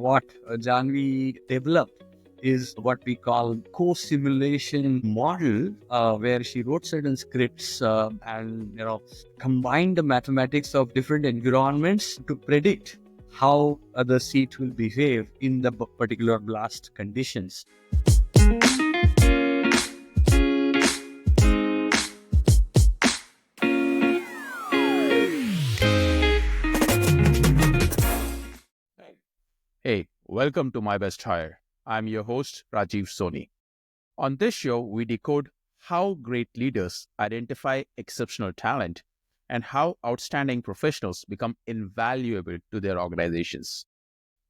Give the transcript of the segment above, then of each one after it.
what Janhavi developed is what we call co-simulation model, where she wrote certain scripts and combined the mathematics of different environments to predict how the seat will behave in the particular blast conditions. Hey, welcome to My Best Hire. I'm your host, Rajiv Soni. On this show, we decode how great leaders identify exceptional talent and how outstanding professionals become invaluable to their organizations.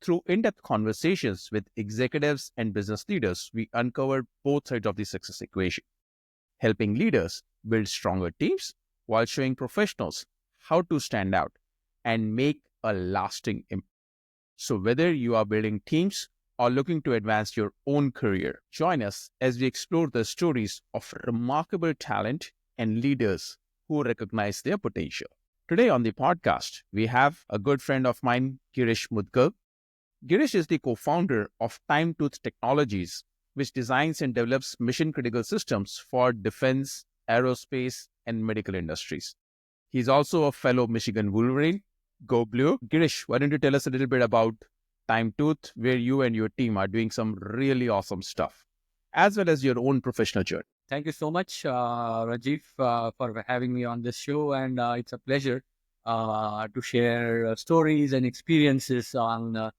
Through in-depth conversations with executives and business leaders, we uncover both sides of the success equation, helping leaders build stronger teams while showing professionals how to stand out and make a lasting impact. So whether you are building teams or looking to advance your own career, join us as we explore the stories of remarkable talent and leaders who recognize their potential. Today on the podcast, we have a good friend of mine, Girish Mudgal. Girish is the co-founder of TimeTooth Technologies, which designs and develops mission-critical systems for defense, aerospace, and medical industries. He's also a fellow Michigan Wolverine. Go Blue. Girish, why don't you tell us a little bit about TimeTooth, where you and your team are doing some really awesome stuff, as well as your own professional journey. Thank you so much, Rajiv, for having me on this show. And it's a pleasure to share stories and experiences on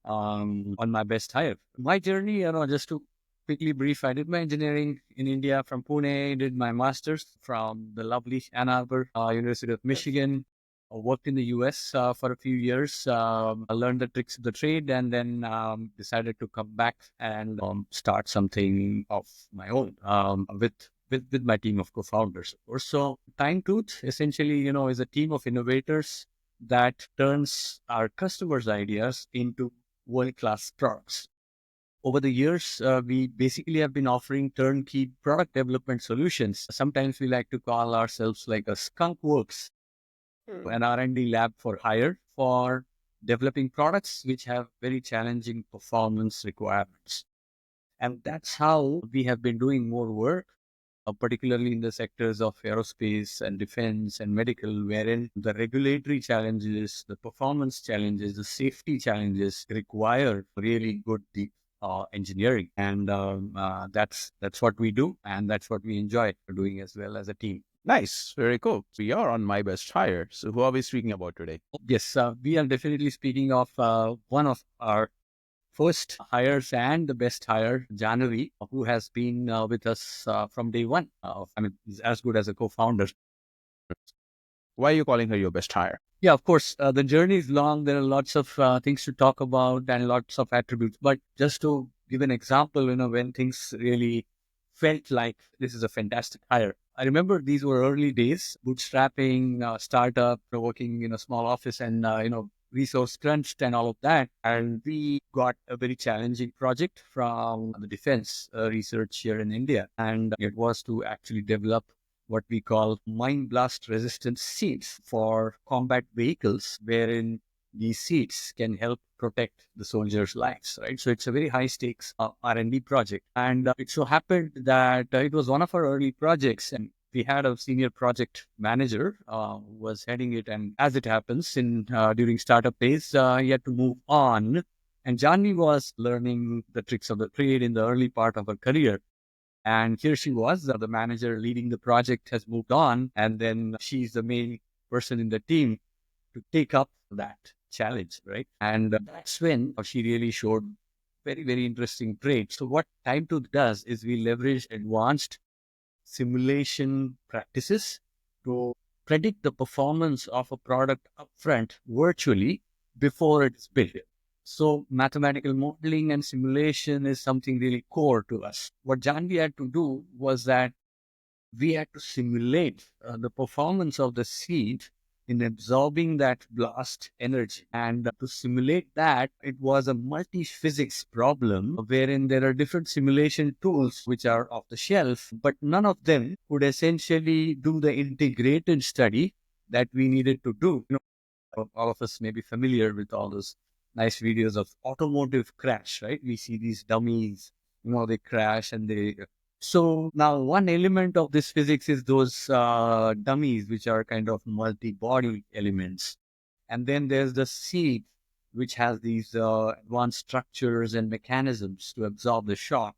my best hire. My journey, just to quickly brief, I did my engineering in India from Pune, did my master's from the lovely Ann Arbor University of Michigan. I worked in the US for a few years. I learned the tricks of the trade and then decided to come back and start something of my own with my team of co-founders, of course. So TimeTooth essentially, is a team of innovators that turns our customers' ideas into world-class products. Over the years, we basically have been offering turnkey product development solutions. Sometimes we like to call ourselves like a skunk works, an R&D lab for hire for developing products which have very challenging performance requirements. And that's how we have been doing more work, particularly in the sectors of aerospace and defense and medical, wherein the regulatory challenges, the performance challenges, the safety challenges require really good deep engineering. And that's what we do. And that's what we enjoy doing as well as a team. Nice. Very cool. So you are on My Best Hire. So who are we speaking about today? Yes, we are definitely speaking of one of our first hires and the best hire, Janhavi, who has been with us from day one. He's as good as a co-founder. Why are you calling her your best hire? Yeah, of course. The journey is long. There are lots of things to talk about and lots of attributes. But just to give an example, when things really felt like this is a fantastic hire. I remember these were early days, bootstrapping, startup, working in a small office and, resource crunched and all of that. And we got a very challenging project from the defense research here in India. And it was to actually develop what we call mine blast resistant seats for combat vehicles, wherein these seats can help protect the soldiers' lives, right? So it's a very high stakes R&D project. And it so happened that it was one of our early projects, and we had a senior project manager who was heading it. And as it happens during startup phase, he had to move on. And Janhavi was learning the tricks of the trade in the early part of her career. And here she was, the manager leading the project has moved on. And then she's the main person in the team to take up that challenge, right? And that's when she really showed very, very interesting traits. So what TimeTooth does is we leverage advanced simulation practices to predict the performance of a product upfront virtually before it's built. So mathematical modeling and simulation is something really core to us. What Janhavi had to do was that we had to simulate the performance of the seed in absorbing that blast energy. And to simulate that, it was a multi-physics problem wherein there are different simulation tools which are off the shelf, but none of them could essentially do the integrated study that we needed to do. All of us may be familiar with all those nice videos of automotive crash, right? We see these dummies, they crash and they. So now one element of this physics is those dummies, which are kind of multi-body elements. And then there's the seat, which has these advanced structures and mechanisms to absorb the shock.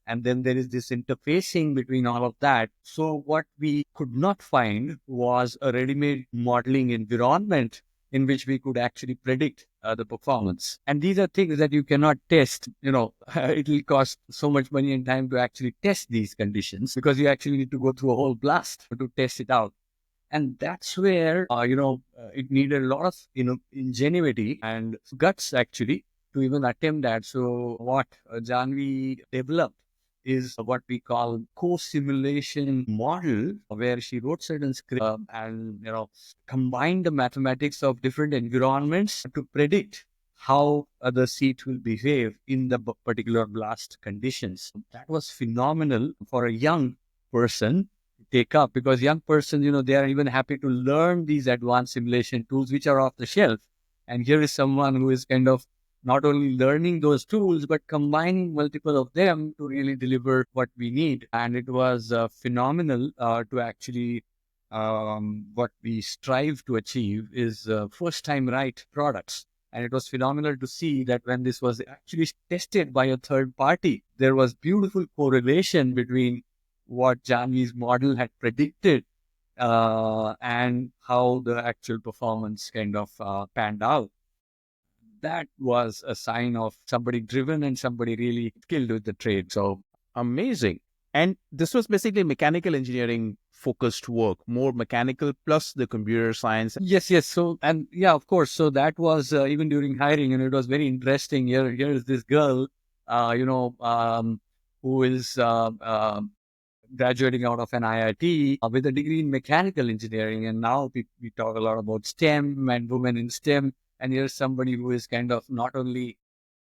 And then there is this interfacing between all of that. So what we could not find was a ready-made modeling environment in which we could actually predict the performance. And these are things that you cannot test. It will cost so much money and time to actually test these conditions, because you actually need to go through a whole blast to test it out. And that's where, it needed a lot of, ingenuity and guts actually to even attempt that. So what Janvi developed is what we call co-simulation model, where she wrote certain scripts and, combined the mathematics of different environments to predict how the seat will behave in the particular blast conditions. That was phenomenal for a young person take up, because young persons, they are even happy to learn these advanced simulation tools which are off the shelf. And here is someone who is kind of not only learning those tools, but combining multiple of them to really deliver what we need. And it was phenomenal to actually, what we strive to achieve is first time right products. And it was phenomenal to see that when this was actually tested by a third party, there was beautiful correlation between what Janvi's model had predicted and how the actual performance kind of panned out. That was a sign of somebody driven and somebody really skilled with the trade. So Amazing. And this was basically mechanical engineering focused work, more mechanical plus the computer science. yes, yes. So and yeah, of course. So that was even during hiring, and it was very interesting. Here is this girl, who is graduating out of an IIT with a degree in mechanical engineering. And now we talk a lot about STEM and women in STEM. And here's somebody who is kind of not only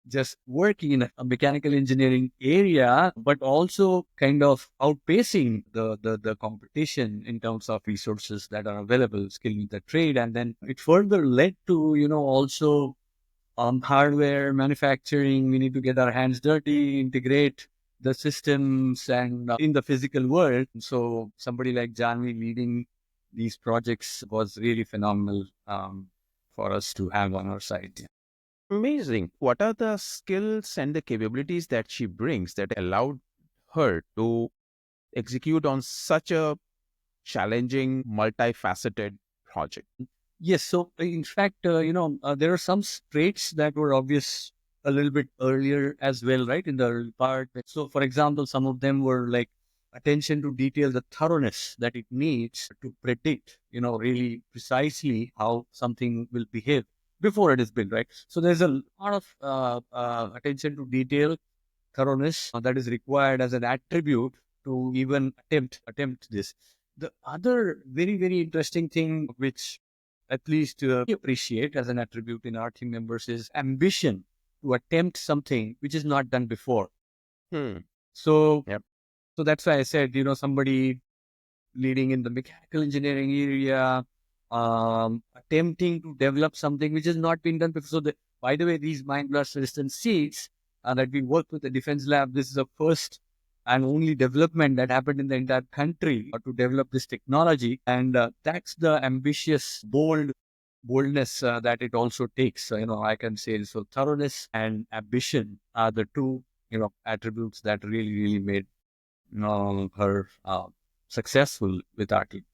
just working in a mechanical engineering area, but also kind of outpacing the competition in terms of resources that are available, skilling the trade. And then it further led to, also hardware manufacturing. We need to get our hands dirty, integrate the systems and in the physical world. So somebody like Janvi leading these projects was really phenomenal for us to have on our side. Amazing. What are the skills and the capabilities that she brings that allowed her to execute on such a challenging, multifaceted project? Yes. So, in fact, there are some traits that were obvious a little bit earlier as well, right? In the early part. So, for example, some of them were like attention to detail, the thoroughness that it needs to predict, really precisely how something will behave before it is built, right? So, there's a lot of attention to detail, thoroughness that is required as an attribute to even attempt this. The other very very interesting thing, which at least we appreciate as an attribute in our team members, is ambition to attempt something which is not done before. Hmm. So, Yep. so that's why I said, somebody leading in the mechanical engineering area, attempting to develop something which has not been done before. So, by the way, these mind blast resistant seats that we work with the defense lab, this is the first and only development that happened in the entire country to develop this technology. And that's the ambitious, boldness that it also takes. So, I can say so thoroughness and ambition are the two, attributes that really, really made her successful with our team.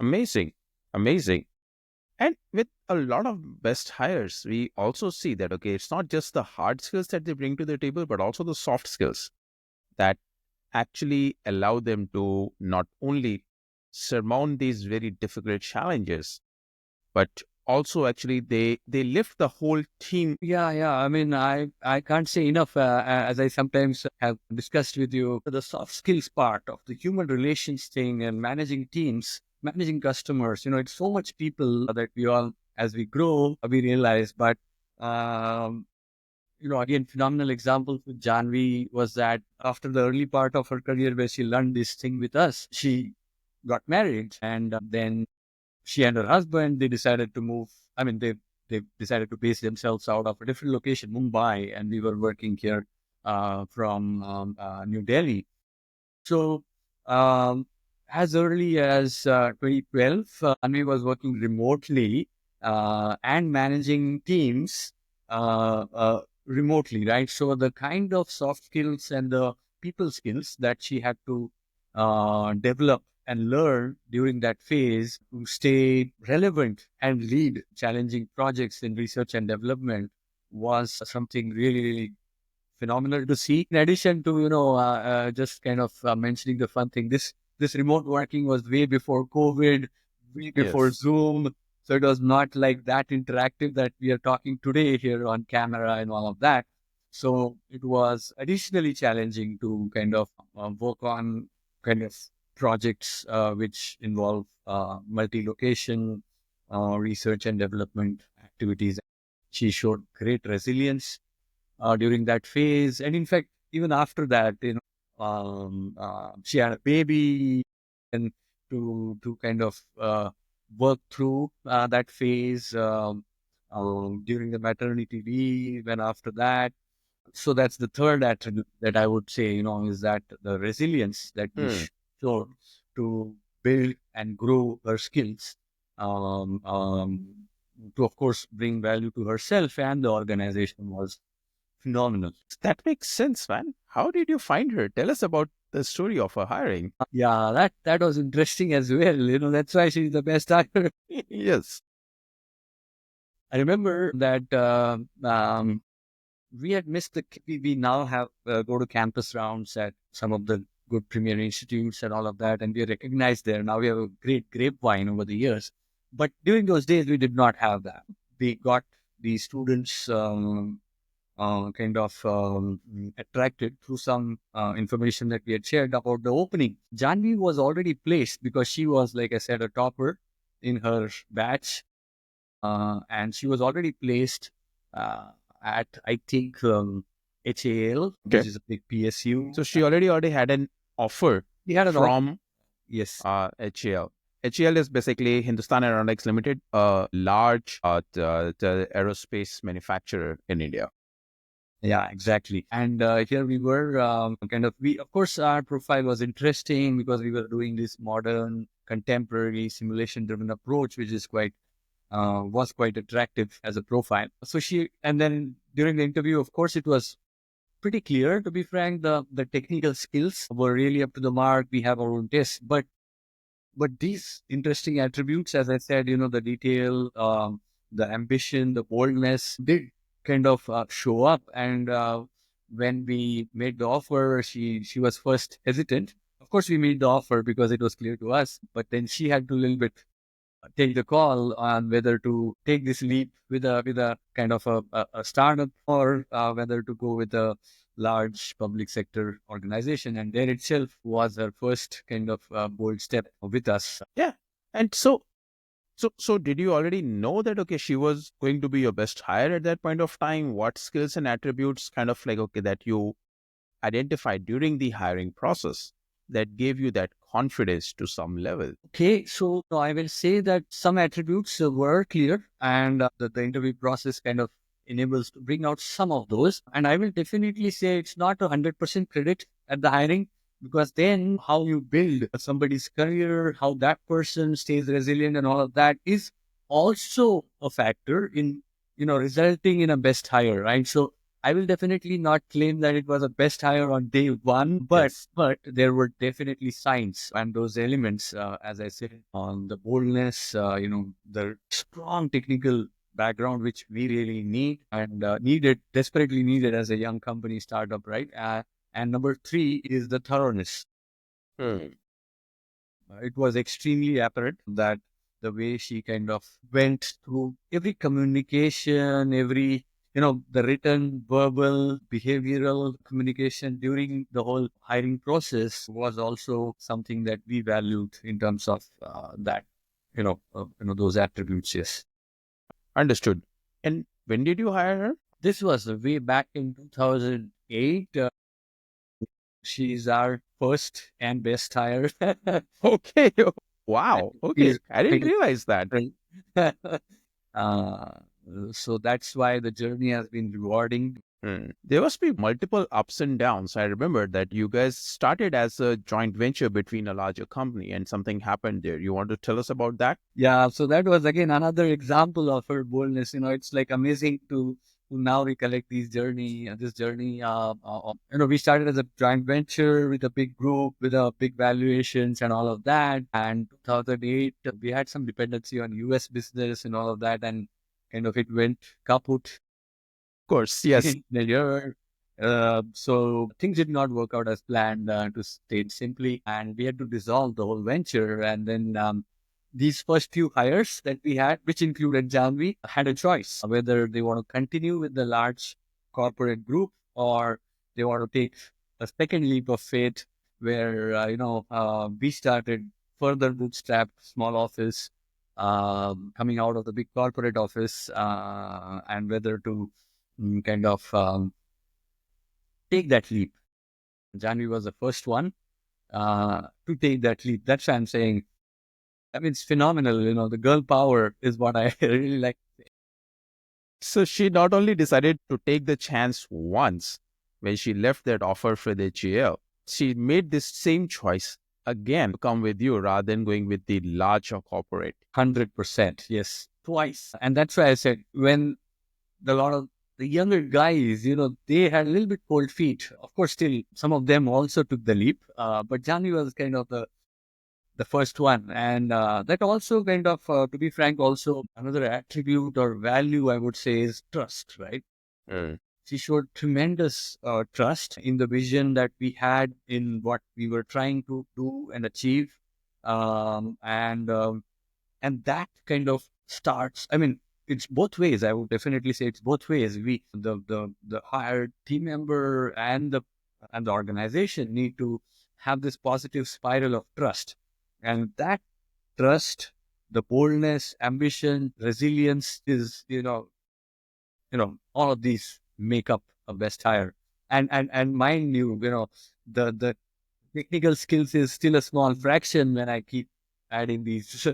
Amazing. Amazing. And with a lot of best hires, we also see that, okay, it's not just the hard skills that they bring to the table, but also the soft skills that actually allow them to not only surmount these very difficult challenges, but also actually they lift the whole team. Yeah, yeah. I mean, I can't say enough, as I sometimes have discussed with you, the soft skills part of the human relations thing and managing teams, managing customers. It's so much people that we all, as we grow, we realize. But, um, again, phenomenal example with Janvi was that after the early part of her career where she learned this thing with us, she got married and then she and her husband, they decided to move. I mean, they they decided to base themselves out of a different location, Mumbai, and we were working here from New Delhi. So, as early as 2012, Anvi was working remotely and managing teams remotely, right? So, the kind of soft skills and the people skills that she had to develop and learn during that phase to stay relevant and lead challenging projects in research and development was something really, really phenomenal to see. In addition to just kind of mentioning the fun thing, this remote working was way before COVID, way before Yes. Zoom, so it was not like that interactive that we are talking today here on camera and all of that. So it was additionally challenging to kind of work on kind of projects which involve multi-location research and development activities. She showed great resilience during that phase. And in fact, even after that, she had a baby and to kind of work through that phase during the maternity leave and after that. So that's the third attribute that I would say, is that the resilience that we Hmm. showed to build and grow her skills, um, um, to of course bring value to herself and the organization was phenomenal. That makes sense, man. How did you find her? Tell us about the story of her hiring. Yeah, that was interesting as well. That's why she's the best actor. Yes. I remember that we had missed we now have go to campus rounds at some of the good premier institutes and all of that, and we are recognized there. Now we have a great grapevine over the years, but during those days we did not have that. We got the students kind of attracted through some information that we had shared about the opening. Janvi was already placed because she was, like I said, a topper in her batch, and she was already placed uh, at, I think, HAL, Okay. which is a big PSU. So she already had an offer We had an offer. from Yes. HAL. HAL is basically Hindustan Aeronautics Limited, a large the aerospace manufacturer in India. Yeah, exactly. And here we were we, of course, our profile was interesting because we were doing this modern, contemporary, simulation driven approach, which is was quite attractive as a profile. So and then during the interview, of course, it was pretty clear, to be frank, the technical skills were really up to the mark. We have our own tests, but these interesting attributes, as I said, the detail, the ambition, the boldness did kind of show up. And when we made the offer, she was first hesitant. Of course, we made the offer because it was clear to us, but then she had to a little bit take the call on whether to take this leap with a kind of a startup or whether to go with a large public sector organization. And there itself was her first kind of bold step with us. Yeah. And so did you already know that okay, she was going to be your best hire at that point of time? What skills and attributes kind of like okay that you identified during the hiring process that gave you that confidence to some level? Okay, so I will say that some attributes were clear, and the interview process kind of enables to bring out some of those. And I will definitely say it's not 100% credit at the hiring, because then how you build somebody's career, how that person stays resilient, and all of that is also a factor in resulting in a best hire, right? So I will definitely not claim that it was a best hire on day one, but Yes. there were definitely signs and those elements, as I said, on the boldness, the strong technical background which we really need and desperately needed as a young company startup, right? And number three is the thoroughness. Hmm. It was extremely apparent that the way she kind of went through every communication, the written, verbal, behavioral communication during the whole hiring process was also something that we valued in terms of those attributes. Yes. Understood. And when did you hire her? This was way back in 2008. She's our first and best hire. Okay. And Wow. Okay. she's I didn't quite realize that. different. So that's why the journey has been rewarding. There must be multiple ups and downs. I remember that you guys started as a joint venture between a larger company and something happened there. You want to tell us about that? Yeah, so that was again another example of her boldness. It's like amazing to now recollect this journey. We started as a joint venture with a big group, with a big valuations and all of that. And 2008, we had some dependency on US business and all of that, and kind of it went kaput Of course, yes. in a year. So things did not work out as planned, to state simply, and we had to dissolve the whole venture. And then these first few hires that we had, which included Janhavi, had a choice whether they want to continue with the large corporate group or they want to take a second leap of faith where, we started further bootstrap small office, coming out of the big corporate office, and whether to kind of take that leap. Janvi was the first one to take that leap. That's why I'm saying, I mean, it's phenomenal. The girl power is what I really like. So she not only decided to take the chance once when she left that offer for the GL, she made this same choice again to come with you rather than going with the larger corporate. 100%. Yes. Twice. And that's why I said, when the lot of the younger guys, they had a little bit cold feet. Of course, still some of them also took the leap. But Janvi was kind of the first one. And that also kind of, to be frank, also another attribute or value, I would say, is trust, right? Mm. She showed tremendous trust in the vision that we had in what we were trying to do and achieve. And that kind of starts, I mean, it's both ways. I would definitely say it's both ways. The hired team member and the organization need to have this positive spiral of trust, and that trust, the boldness, ambition, resilience is, all of these make up a best hire. And mind you, the technical skills is still a small fraction when I keep adding these.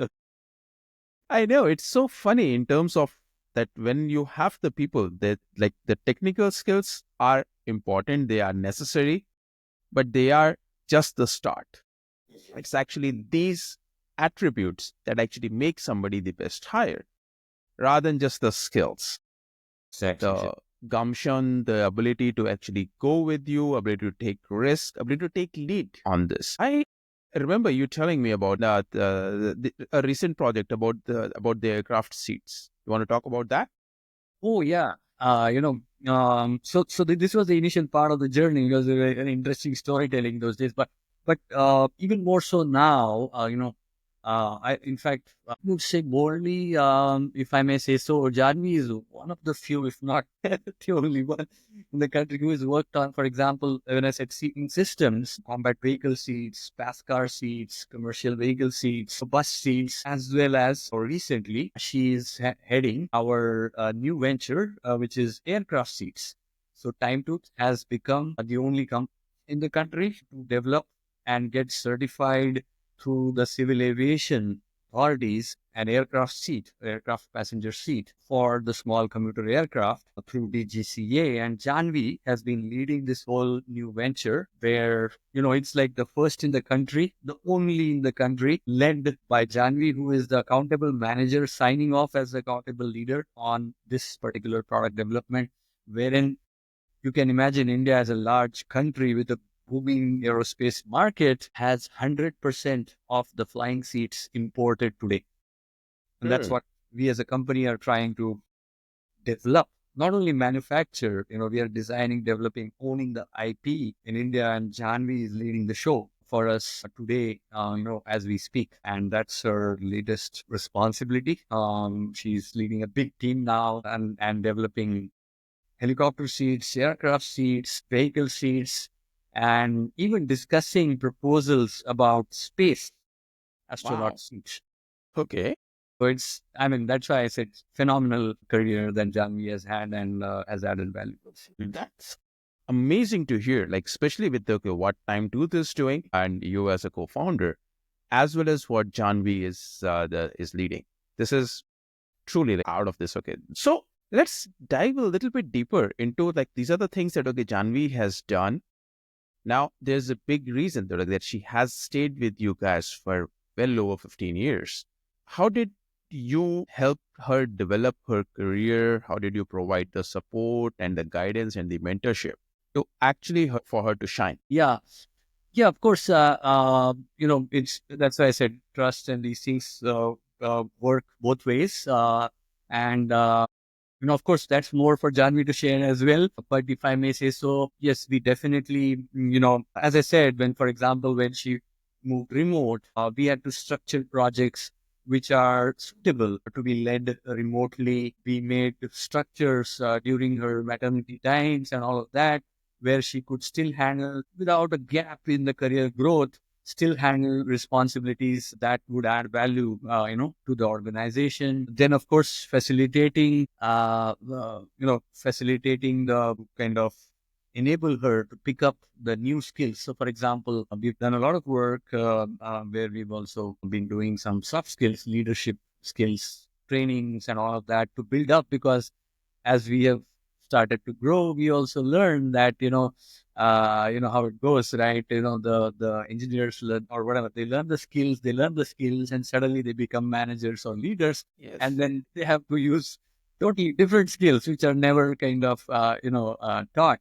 I know it's so funny in terms of that when you have the people that like the technical skills are important, they are necessary, but they are just the start. It's actually these attributes that actually make somebody the best hire rather than just the skills. Exactly. The gumption, the ability to actually go with you, ability to take risk, ability to take lead on this. I remember you telling me about a recent project about the aircraft seats. You want to talk about that? Oh yeah. This was the initial part of the journey. It was a very interesting storytelling those days, but even more so now. I in fact I would say boldly, if I may say so, Janvi is one of the few, if not the only one in the country who has worked on, for example, when I said seating systems, combat vehicle seats, pass car seats, commercial vehicle seats, bus seats, as well as, or recently, she is heading our new venture, which is aircraft seats. So TimeTooth has become the only company in the country to develop and get certified through the civil aviation authorities an aircraft passenger seat for the small commuter aircraft through DGCA. And Janvi has been leading this whole new venture where, it's like the first in the country, the only in the country, led by Janvi, who is the accountable manager signing off as the accountable leader on this particular product development, wherein you can imagine India as a large country with a booming aerospace market has 100% of the flying seats imported today. And that's Hmm. what we as a company are trying to develop, not only manufacture, we are designing, developing, owning the IP in India, and Janvi is leading the show for us today, as we speak. And that's her latest responsibility. She's leading a big team now and developing helicopter seats, aircraft seats, vehicle seats, and even discussing proposals about space astronaut Wow. seats. Okay. So I mean, that's why I said phenomenal career that Janvi has had and has added value. That's amazing to hear, like especially with the okay, what Time Tooth is doing and you as a co-founder, as well as what Janvi is leading. This is truly like, out of this. Okay. So let's dive a little bit deeper into like these are the things that okay, Janvi has done. Now there's a big reason that, like, that she has stayed with you guys for well over 15 years. How did you help her develop her career? How did you provide the support and the guidance and the mentorship to actually for her to shine? Yeah. Yeah, of course. It's that's why I said trust and these things work both ways. Of course, that's more for Janvi to share as well. But if I may say so, yes, we definitely, as I said, when, for example, when she moved remote, we had to structure projects which are suitable to be led remotely. We made structures during her maternity times and all of that, where she could still handle, without a gap in the career growth, still handle responsibilities that would add value, to the organization. Then, of course, facilitating the kind of enable her to pick up the new skills. So, for example, we've done a lot of work where we've also been doing some soft skills, leadership skills, trainings, and all of that to build up, because as we have started to grow, we also learn that how it goes, right? The engineers learn or whatever, they learn the skills, and suddenly they become managers or leaders, Yes. and then they have to use totally different skills which are never kind of taught.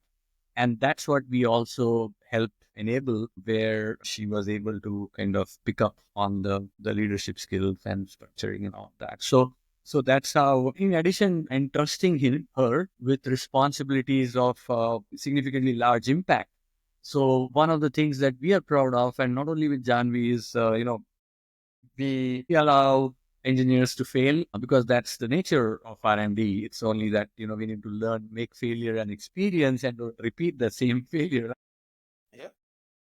And that's what we also helped enable, where she was able to kind of pick up on the leadership skills and structuring and all that. So that's how, in addition, entrusting her with responsibilities of significantly large impact. So one of the things that we are proud of, and not only with Janvi, is we allow engineers to fail, because that's the nature of R&D. It's only that we need to learn, make failure an experience, and don't repeat the same failure. Yeah.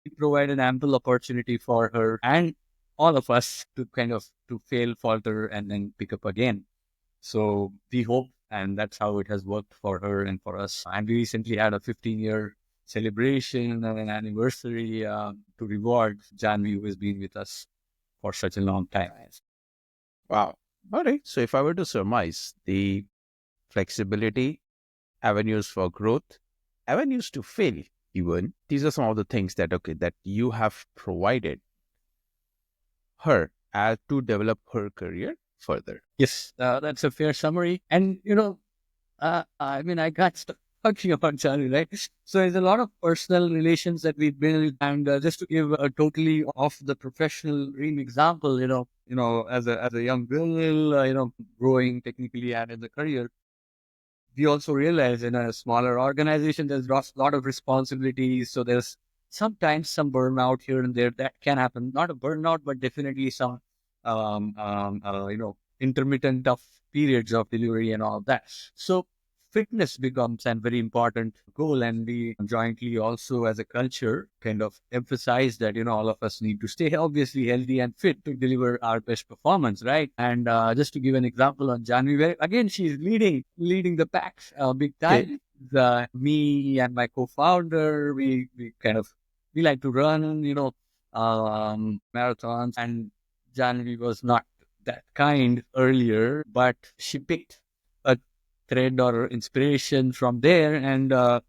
We provide an ample opportunity for her and all of us to kind of to fail, falter, and then pick up again. So we hope, and that's how it has worked for her and for us. And we recently had a 15-year celebration and an anniversary to reward Janvi, who has been with us for such a long time. Nice. Wow. All right. So if I were to surmise the flexibility, avenues for growth, avenues to fail, even these are some of the things that okay that you have provided her as to develop her career further. Yes, that's a fair summary. And, I got stuck talking about Charlie, right? So there's a lot of personal relations that we build. And just to give a totally off the professional dream example, as a young girl, growing technically and in the career, we also realize in a smaller organization, there's a lot of responsibilities. So there's sometimes some burnout here and there that can happen. Not a burnout, but definitely some, intermittent tough periods of delivery and all of that. So fitness becomes a very important goal. And we jointly also as a culture kind of emphasize that, all of us need to stay obviously healthy and fit to deliver our best performance, right? And just to give an example on January, where again, she's leading the pack big Okay. time. Me and my co-founder, we like to run, marathons, and January was not that kind earlier, but she picked a thread or inspiration from there, and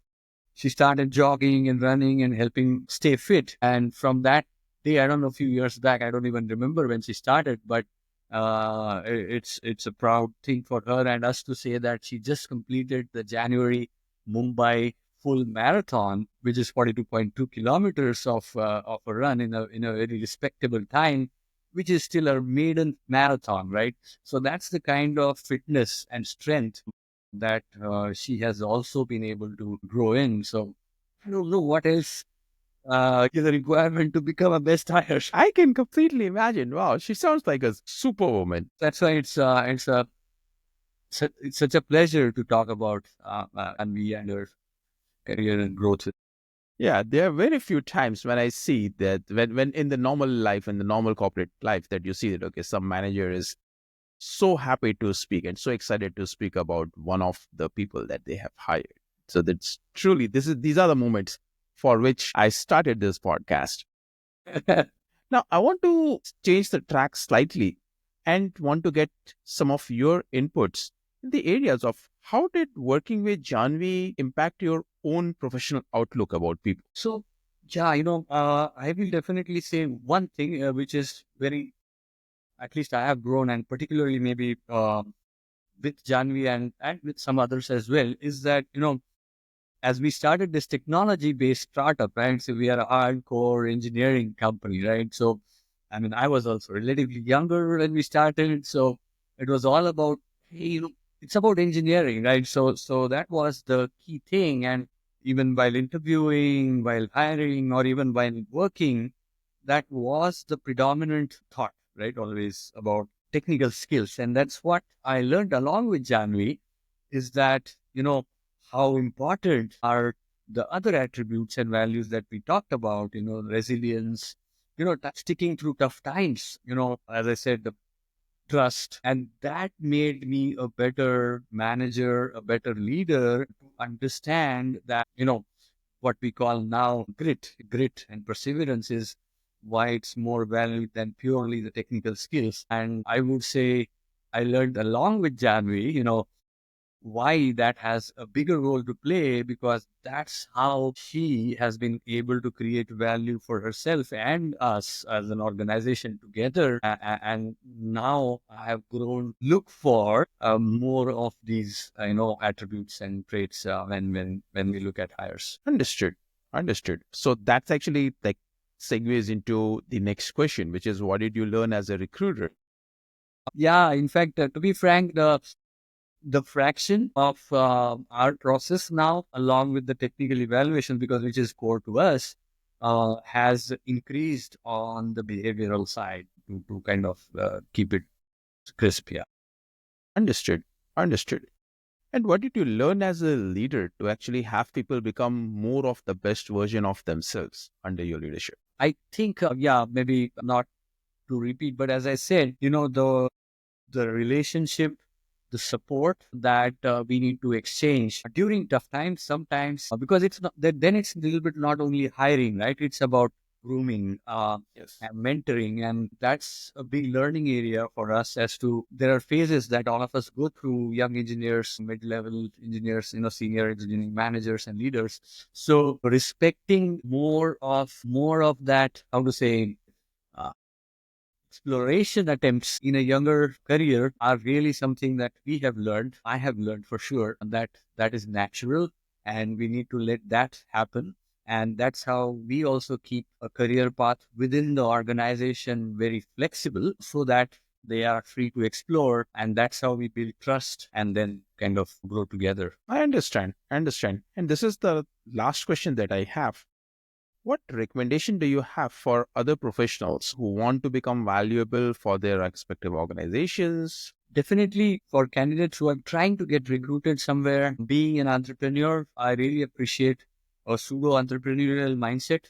she started jogging and running and helping stay fit. And from that day, I don't know, a few years back, I don't even remember when she started, but it's a proud thing for her and us to say that she just completed the January Mumbai full marathon, which is 42.2 kilometers of a run in a very respectable time, which is still her maiden marathon, right? So that's the kind of fitness and strength that she has also been able to grow in. So I don't know what else is a requirement to become a best hire. I can completely imagine. Wow, she sounds like a superwoman. That's why it's such a pleasure to talk about Anvi and her career and growth. Yeah, there are very few times when I see that when in the normal life, in the normal corporate life, that you see that okay, some manager is so happy to speak and so excited to speak about one of the people that they have hired. So that's truly these are the moments for which I started this podcast. Now I want to change the track slightly and want to get some of your inputs in the areas of how did working with Janvi impact your own professional outlook about people? So, yeah, I will definitely say one thing, which is very, at least I have grown, and particularly maybe with Janvi and with some others as well, is that, as we started this technology based startup, right? So we are a hardcore engineering company, right? So, I mean, I was also relatively younger when we started. So it was all about, hey, it's about engineering, right? So that was the key thing. And even while interviewing, while hiring, or even while working, that was the predominant thought, right? Always about technical skills. And that's what I learned along with Janvi is that, how important are the other attributes and values that we talked about, resilience, sticking through tough times, as I said, the trust. And that made me a better manager, a better leader to understand that, what we call now grit and perseverance is why it's more valued than purely the technical skills. And I would say I learned along with Janvi, why that has a bigger role to play, because that's how she has been able to create value for herself and us as an organization together. And now I have grown look for more of these attributes and traits when we look at hires. Understood. Understood. So that's actually like segues into the next question, which is what did you learn as a recruiter? Yeah, in fact, to be frank, the fraction of our process now, along with the technical evaluation, because which is core to us, has increased on the behavioral side to kind of keep it crisp. Yeah. Understood. Understood. And what did you learn as a leader to actually have people become more of the best version of themselves under your leadership? I think, yeah, maybe not to repeat, but as I said, the relationship, the support that we need to exchange during tough times sometimes, because it's not that then it's a little bit not only hiring, right? It's about grooming Yes. and mentoring. And that's a big learning area for us as to there are phases that all of us go through, young engineers, mid-level engineers, senior engineering managers and leaders. So respecting more of that, how to say, uh, exploration attempts in a younger career are really something that we have learned. I have learned for sure that that is natural and we need to let that happen. And that's how we also keep a career path within the organization very flexible so that they are free to explore. And that's how we build trust and then kind of grow together. I understand. I understand. And this is the last question that I have. What recommendation do you have for other professionals who want to become valuable for their respective organizations? Definitely for candidates who are trying to get recruited somewhere, being an entrepreneur, I really appreciate a pseudo entrepreneurial mindset.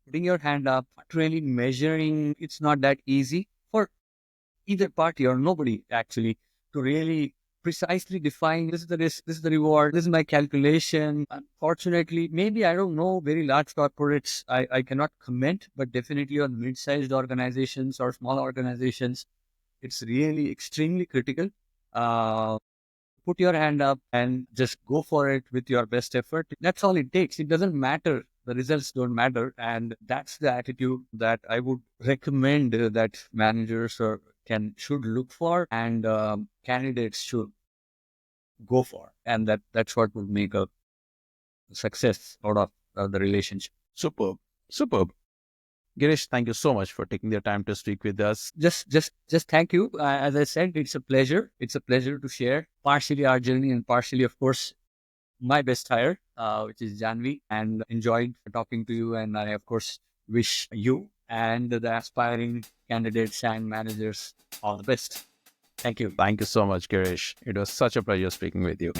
Putting your hand up, not really measuring, it's not that easy for either party or nobody actually to really precisely define this is the risk, this is the reward, this is my calculation. Unfortunately, maybe I don't know very large corporates, I cannot comment, but definitely on mid-sized organizations or small organizations, it's really extremely critical. Uh, Put your hand up and just go for it with your best effort. That's all it takes. It doesn't matter. The results don't matter. And that's the attitude that I would recommend that managers should look for and candidates should go for. And that's what would make a success out of the relationship. Superb. Superb. Girish, thank you so much for taking the time to speak with us. Just thank you. As I said, it's a pleasure. It's a pleasure to share partially our journey and partially, of course, my best hire, which is Janvi, and enjoyed talking to you. And I, of course, wish you and the aspiring candidates and managers all the best. Thank you. Thank you so much, Girish. It was such a pleasure speaking with you.